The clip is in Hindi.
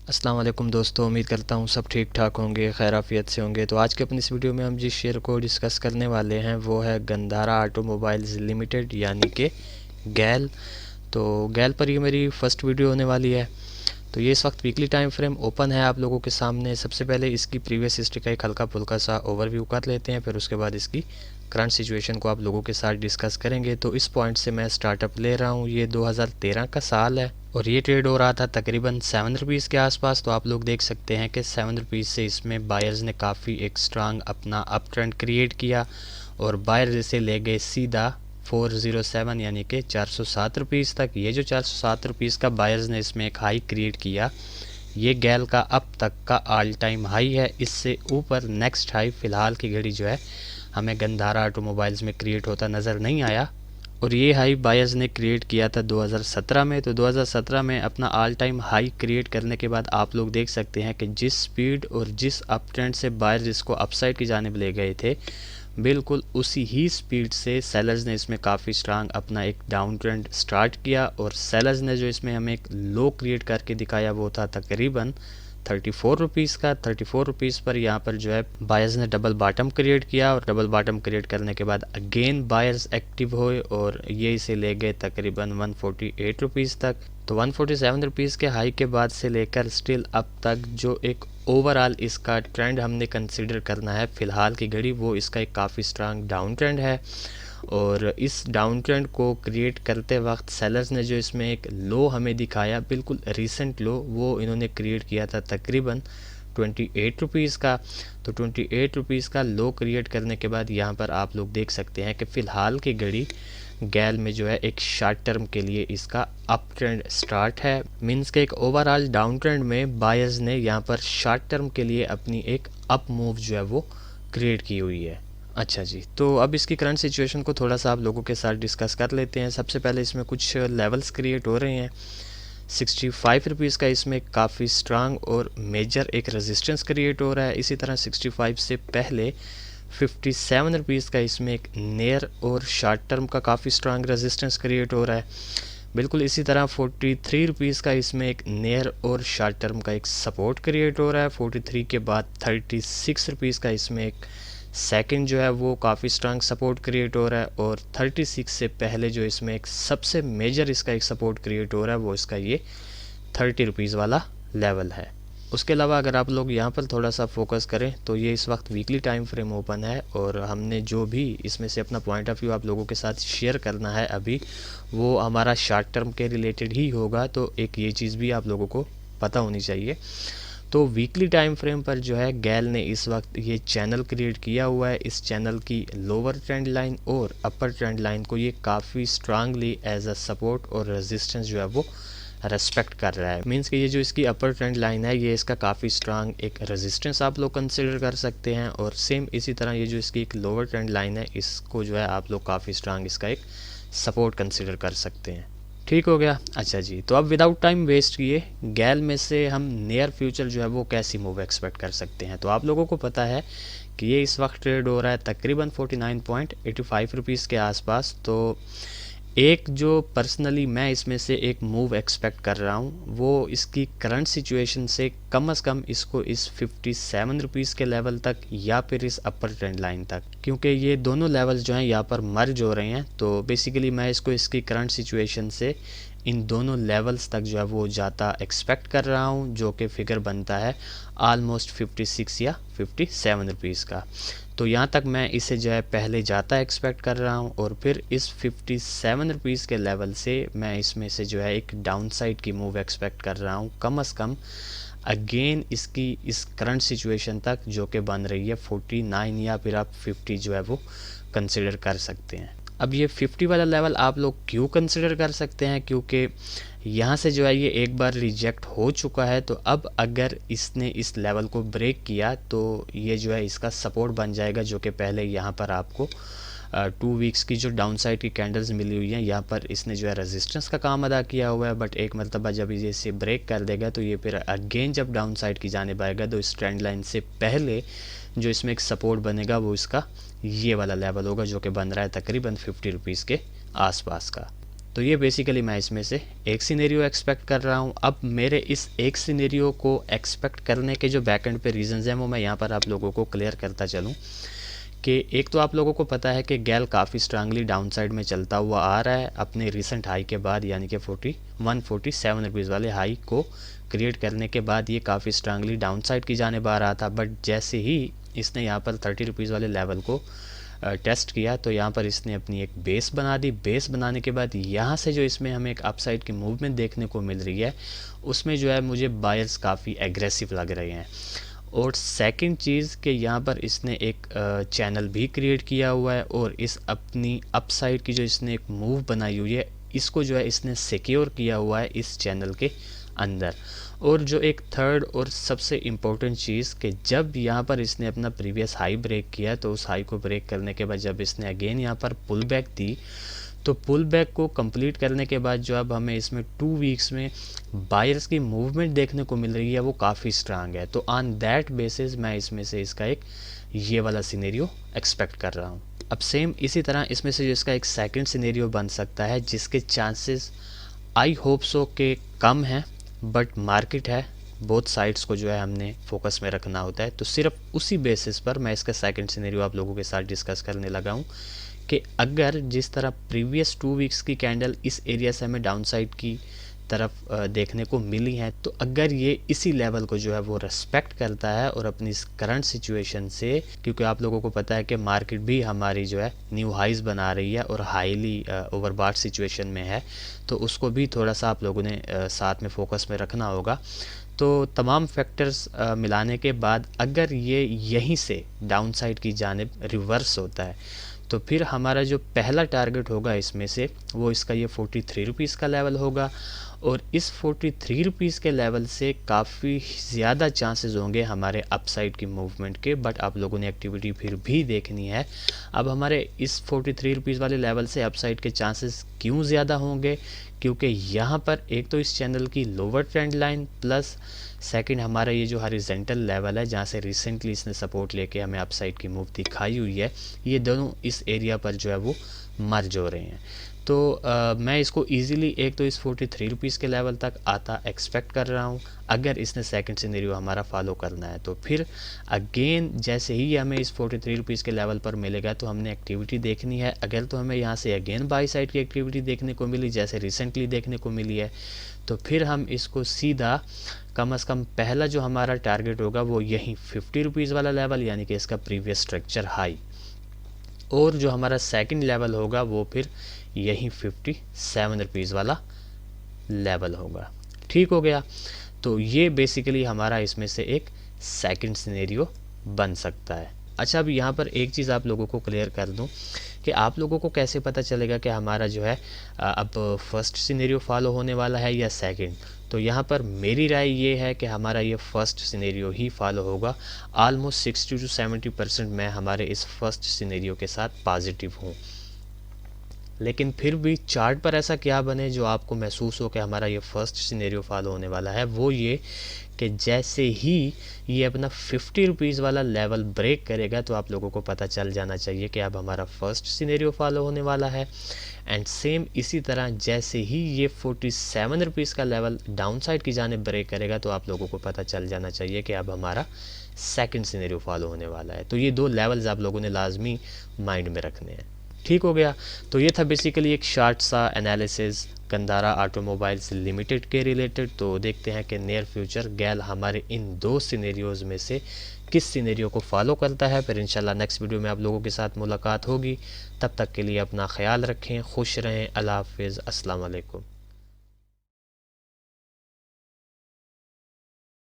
अस्सलाम वालेकुम दोस्तों, उम्मीद करता हूँ सब ठीक ठाक होंगे, खैर आफियत से होंगे। तो आज के अपनी इस वीडियो में हम जिस शेयर को डिस्कस करने वाले हैं वो है गंधारा ऑटोमोबाइल्स लिमिटेड यानी कि गैल। तो गैल पर ये मेरी फ़र्स्ट वीडियो होने वाली है। तो ये इस वक्त वीकली टाइम फ्रेम ओपन है आप लोगों के सामने। सबसे पहले इसकी प्रीवियस हिस्ट्री का एक हल्का फुल्का सा ओवरव्यू कर लेते हैं, फिर उसके बाद इसकी करंट सिचुएशन को आप लोगों के साथ डिस्कस करेंगे। तो इस पॉइंट से मैं स्टार्टअप ले रहा हूँ, ये 2013 का साल है और ये ट्रेड हो रहा था तकरीबन 7 रुपीज़ के आसपास। तो आप लोग देख सकते हैं कि 7 रुपीज़ से इसमें बायर्स ने काफ़ी एक स्ट्रांग अपना अप ट्रेंड क्रिएट किया और बायर इसे ले गए सीधा 407 यानी कि 407 रुपीज़ तक। ये जो 407 रुपीज़ का बायर्स ने इसमें एक हाई क्रिएट किया, ये गैल का अब तक का ऑल टाइम हाई है। इससे ऊपर नेक्स्ट हाई फ़िलहाल की घड़ी जो है हमें गंधारा ऑटोमोबाइल्स में क्रिएट होता नज़र नहीं आया और ये हाई बायर्स ने क्रिएट किया था 2017 में। तो 2017 में अपना ऑल टाइम हाई क्रिएट करने के बाद आप लोग देख सकते हैं कि जिस स्पीड और जिस अप ट्रेंड से बायर्स इसको अपसाइड की जानिब ले गए थे, बिल्कुल उसी ही स्पीड से सेलर्स ने इसमें काफ़ी स्ट्रांग अपना एक डाउन ट्रेंड स्टार्ट किया और सेलर्स ने जो इसमें हमें एक लो क्रिएट करके दिखाया वो था तकरीबन 34 रुपीज़ का। 34 रुपीज़ पर यहाँ पर जो है बायर्स ने डबल बॉटम क्रिएट किया और डबल बॉटम क्रिएट करने के बाद अगेन बायर्स एक्टिव हुए और ये इसे ले गए तकरीबन 148 रुपीज़ तक। तो 147 रुपीज़ के हाई के बाद से लेकर स्टिल अब तक जो एक ओवरऑल इसका ट्रेंड हमने कंसीडर करना है फ़िलहाल की घड़ी, वो इसका एक काफ़ी स्ट्रांग डाउन ट्रेंड है। और इस डाउन ट्रेंड को क्रिएट करते वक्त सेलर्स ने जो इसमें एक लो हमें दिखाया, बिल्कुल रीसेंट लो, वो इन्होंने क्रिएट किया था तकरीबन 28 रुपीज़ का। तो 28 रुपीज़ का लो क्रिएट करने के बाद यहाँ पर आप लोग देख सकते हैं कि फ़िलहाल की घड़ी गैल में जो है एक शॉर्ट टर्म के लिए इसका अप ट्रेंड स्टार्ट है। मींस के एक ओवरऑल डाउन ट्रेंड में बायर्स ने यहाँ पर शॉर्ट टर्म के लिए अपनी एक अप मूव जो है वो क्रिएट की हुई है। अच्छा जी, तो अब इसकी करंट सिचुएशन को थोड़ा सा आप लोगों के साथ डिस्कस कर लेते हैं। सबसे पहले इसमें कुछ लेवल्स क्रिएट हो रहे हैं। 65 रुपीज़ का इसमें काफ़ी स्ट्रांग और मेजर एक रेजिस्टेंस क्रिएट हो रहा है। इसी तरह 65 से पहले 57 रुपीज़ का इसमें एक नियर और शॉर्ट टर्म का काफ़ी स्ट्रांग रेजिस्टेंस क्रिएट हो रहा है। बिल्कुल इसी तरह 43 रुपीज़ का इसमें एक नियर और शॉर्ट टर्म का एक सपोर्ट क्रिएट हो रहा है। 43 के बाद 36 रुपीज़ का इसमें एक सेकंड जो है वो काफ़ी स्ट्रांग सपोर्ट क्रिएट हो रहा है और 36 से पहले जो इसमें एक सबसे मेजर इसका एक सपोर्ट क्रिएट हो रहा है वो इसका ये 30 रुपीज़ वाला लेवल है। उसके अलावा अगर आप लोग यहाँ पर थोड़ा सा फोकस करें तो ये इस वक्त वीकली टाइम फ्रेम ओपन है और हमने जो भी इसमें से अपना पॉइंट ऑफ व्यू आप लोगों के साथ शेयर करना है अभी, वो हमारा शॉर्ट टर्म के रिलेटेड ही होगा। तो एक ये चीज़ भी आप लोगों को पता होनी चाहिए। तो वीकली टाइम फ्रेम पर जो है गैल ने इस वक्त ये चैनल क्रिएट किया हुआ है। इस चैनल की लोअर ट्रेंड लाइन और अपर ट्रेंड लाइन को ये काफ़ी स्ट्रांगली एज अ सपोर्ट और रेजिस्टेंस जो है वो रेस्पेक्ट कर रहा है। मींस कि ये जो इसकी अपर ट्रेंड लाइन है ये इसका काफ़ी स्ट्रांग एक रेजिस्टेंस आप लोग कंसिडर कर सकते हैं और सेम इसी तरह ये जो इसकी एक लोअर ट्रेंड लाइन है इसको जो है आप लोग काफ़ी स्ट्रांग इसका एक सपोर्ट कंसिडर कर सकते हैं। ठीक हो गया। अच्छा जी, तो अब विदाउट टाइम वेस्ट किए गैल में से हम नियर फ्यूचर जो है वो कैसी मूव एक्सपेक्ट कर सकते हैं। तो आप लोगों को पता है कि ये इस वक्त ट्रेड हो रहा है तकरीबन 49.85 रुपीज़ के आसपास। तो एक जो पर्सनली मैं इसमें से एक मूव एक्सपेक्ट कर रहा हूँ वो इसकी करंट सिचुएशन से कम इसको इस 57 रुपीज़ के लेवल तक या फिर इस अपर ट्रेंड लाइन तक, क्योंकि ये दोनों लेवल्स जो हैं यहाँ पर मर्ज हो रहे हैं। तो बेसिकली मैं इसको इसकी करंट सिचुएशन से इन दोनों लेवल्स तक जो है वो जाता एक्सपेक्ट कर रहा हूँ, जो कि फिगर बनता है आलमोस्ट 56 या 57 रुपीज़ का। तो यहाँ तक मैं इसे जो है पहले जाता एक्सपेक्ट कर रहा हूँ और फिर इस 57 रुपीज़ के लेवल से मैं इसमें से जो है एक डाउन साइड की मूव एक्सपेक्ट कर रहा हूँ कम से कम अगेन इसकी इस करंट सिचुएशन तक, जो कि बन रही है 49 या फिर आप 50 जो है वो कंसिडर कर सकते हैं। अब ये 50 वाला लेवल आप लोग क्यों कंसिडर कर सकते हैं, क्योंकि यहाँ से जो है ये एक बार रिजेक्ट हो चुका है। तो अब अगर इसने इस लेवल को ब्रेक किया तो ये जो है इसका सपोर्ट बन जाएगा, जो कि पहले यहाँ पर आपको 2 वीक्स की जो डाउन साइड की कैंडल्स मिली हुई हैं यहाँ पर इसने जो है रेजिस्टेंस का काम अदा किया हुआ है। बट एक मरतबा जब ये इसे ब्रेक कर देगा तो ये फिर अगेन जब डाउन साइड की जानिब आएगा तो इस ट्रेंड लाइन से पहले जो इसमें एक सपोर्ट बनेगा वो इसका ये वाला लेवल होगा, जो कि बन रहा है तकरीबन 50 रुपीज़ के आसपास का। तो ये बेसिकली मैं इसमें से एक सिनेरियो एक्सपेक्ट कर रहा हूँ। अब मेरे इस एक सिनेरियो को एक्सपेक्ट करने के जो बैकएंड पे रीजंस हैं वो मैं यहाँ पर आप लोगों को क्लियर करता चलूँ कि एक तो आप लोगों को पता है कि गैल काफ़ी स्ट्रांगली डाउन साइड में चलता हुआ आ रहा है अपने रिसेंट हाई के बाद, यानी कि 147 रुपीज़ वाले हाई को क्रिएट करने के बाद ये काफ़ी स्ट्रांगली डाउन साइड की जाने आ रहा था। बट जैसे ही इसने यहाँ पर 30 रुपीज़ वाले लेवल को टेस्ट किया तो यहाँ पर इसने अपनी एक बेस बना दी। बेस बनाने के बाद यहाँ से जो इसमें हमें एक अपसाइड की मूवमेंट देखने को मिल रही है उसमें जो है मुझे बायर्स काफ़ी एग्रेसिव लग रहे हैं। और सेकंड चीज़ कि यहाँ पर इसने एक चैनल भी क्रिएट किया हुआ है और इस अपनी अपसाइड की जो इसने एक मूव बनाई हुई है इसको जो है इसने सिक्योर किया हुआ है इस चैनल के अंदर। और जो एक थर्ड और सबसे इम्पोर्टेंट चीज़ कि जब यहाँ पर इसने अपना प्रीवियस हाई ब्रेक किया तो उस हाई को ब्रेक करने के बाद जब इसने अगेन यहाँ पर पुल बैक दी तो पुल बैक को कंप्लीट करने के बाद जो अब हमें इसमें 2 वीक्स में बायर्स की मूवमेंट देखने को मिल रही है वो काफ़ी स्ट्रांग है। तो ऑन दैट बेसिस मैं इसमें से इसका एक ये वाला सिनेरियो एक्सपेक्ट कर रहा हूँ। अब सेम इसी तरह इसमें से जो इसका एक सेकंड सिनेरियो बन सकता है जिसके चांसेस आई होप सो के कम हैं, बट मार्केट है, बोथ साइड्स को जो है हमने फोकस में रखना होता है। तो सिर्फ उसी बेसिस पर मैं इसका सेकंड सिनेरियो आप लोगों के साथ डिस्कस करने लगा हूँ कि अगर जिस तरह प्रीवियस 2 वीक्स की कैंडल इस एरिया से हमें डाउनसाइड की तरफ देखने को मिली है तो अगर ये इसी लेवल को जो है वो रेस्पेक्ट करता है और अपनी इस करंट सिचुएशन से, क्योंकि आप लोगों को पता है कि मार्केट भी हमारी जो है न्यू हाइज बना रही है और हाईली ओवरबॉट सिचुएशन में है, तो उसको भी थोड़ा सा आप लोगों ने साथ में फोकस में रखना होगा। तो तमाम फैक्टर्स मिलाने के बाद अगर ये यहीं से डाउनसाइड की जानिब रिवर्स होता है तो फिर हमारा जो पहला टारगेट होगा इसमें से वो इसका ये 43 रुपीज़ का लेवल होगा। और इस 43 रुपीज़ के लेवल से काफ़ी ज़्यादा चांसेस होंगे हमारे अपसाइड की मूवमेंट के, बट आप लोगों ने एक्टिविटी फिर भी देखनी है। अब हमारे इस 43 रुपीज़ वाले लेवल से अपसाइड के चांसेस क्यों ज़्यादा होंगे, क्योंकि यहाँ पर एक तो इस चैनल की lower trend line plus second हमारा ये जो हॉरिजॉन्टल लेवल है जहाँ से रिसेंटली इसने सपोर्ट लेके हमें अपसाइड की मूव दिखाई हुई है, ये दोनों इस एरिया पर जो है वो मर्ज हो रहे हैं। तो मैं इसको इजीली एक तो इस 43 रुपीज़ के लेवल तक आता एक्सपेक्ट कर रहा हूँ अगर इसने सेकंड सिनेरियो हमारा फॉलो करना है। तो फिर अगेन जैसे ही हमें इस 43 रुपीज़ के लेवल पर मिलेगा तो हमने एक्टिविटी देखनी है। अगर तो हमें यहाँ से अगेन बाई साइड की एक्टिविटी देखने को मिली जैसे रिसेंटली देखने को मिली है तो फिर हम इसको सीधा कम से कम पहला जो हमारा टारगेट होगा वो यही 50 रुपीज़ वाला लेवल, यानी कि इसका प्रीवियस स्ट्रक्चर हाई, और जो हमारा सेकंड लेवल होगा वो फिर यही 57 रुपीज़ वाला लेवल होगा। ठीक हो गया। तो ये बेसिकली हमारा इसमें से एक सेकंड सिनेरियो बन सकता है। अच्छा, अब यहाँ पर एक चीज़ आप लोगों को क्लियर कर दूँ कि आप लोगों को कैसे पता चलेगा कि हमारा जो है अब फर्स्ट सिनेरियो फॉलो होने वाला है या सेकंड। तो यहाँ पर मेरी राय ये है कि हमारा ये फर्स्ट सिनेरियो ही फॉलो होगा। ऑलमोस्ट 60 to 70% मैं हमारे इस फर्स्ट सिनेरियो के साथ पॉजिटिव हूँ। लेकिन फिर भी चार्ट पर ऐसा क्या बने जो आपको महसूस हो कि हमारा ये फर्स्ट सिनेरियो फॉलो होने वाला है, वो ये कि जैसे ही ये अपना 50 रुपीज़ वाला लेवल ब्रेक करेगा तो आप लोगों को पता चल जाना चाहिए कि अब हमारा फर्स्ट सिनेरियो फॉलो होने वाला है। एंड सेम इसी तरह जैसे ही ये 47 रुपीज़ का लेवल डाउन साइड की जाने ब्रेक करेगा तो आप लोगों को पता चल जाना चाहिए कि अब हमारा सेकंड सिनेरियो फॉलो होने वाला है। तो ये दो लेवल्स आप लोगों ने लाजमी माइंड में रखने हैं। ठीक हो गया। तो ये था बेसिकली एक शार्ट सा एनालिसिस गंदारा ऑटोमोबाइल्स लिमिटेड के रिलेटेड। तो देखते हैं कि नियर फ्यूचर गैल हमारे इन दो सिनेरियोज़ में से किस सिनेरियो को फॉलो करता है। फिर इंशाल्लाह नेक्स्ट वीडियो में आप लोगों के साथ मुलाकात होगी। तब तक के लिए अपना ख्याल रखें, खुश रहें, अल्लाह हाफिज़, अस्सलाम वालेकुम।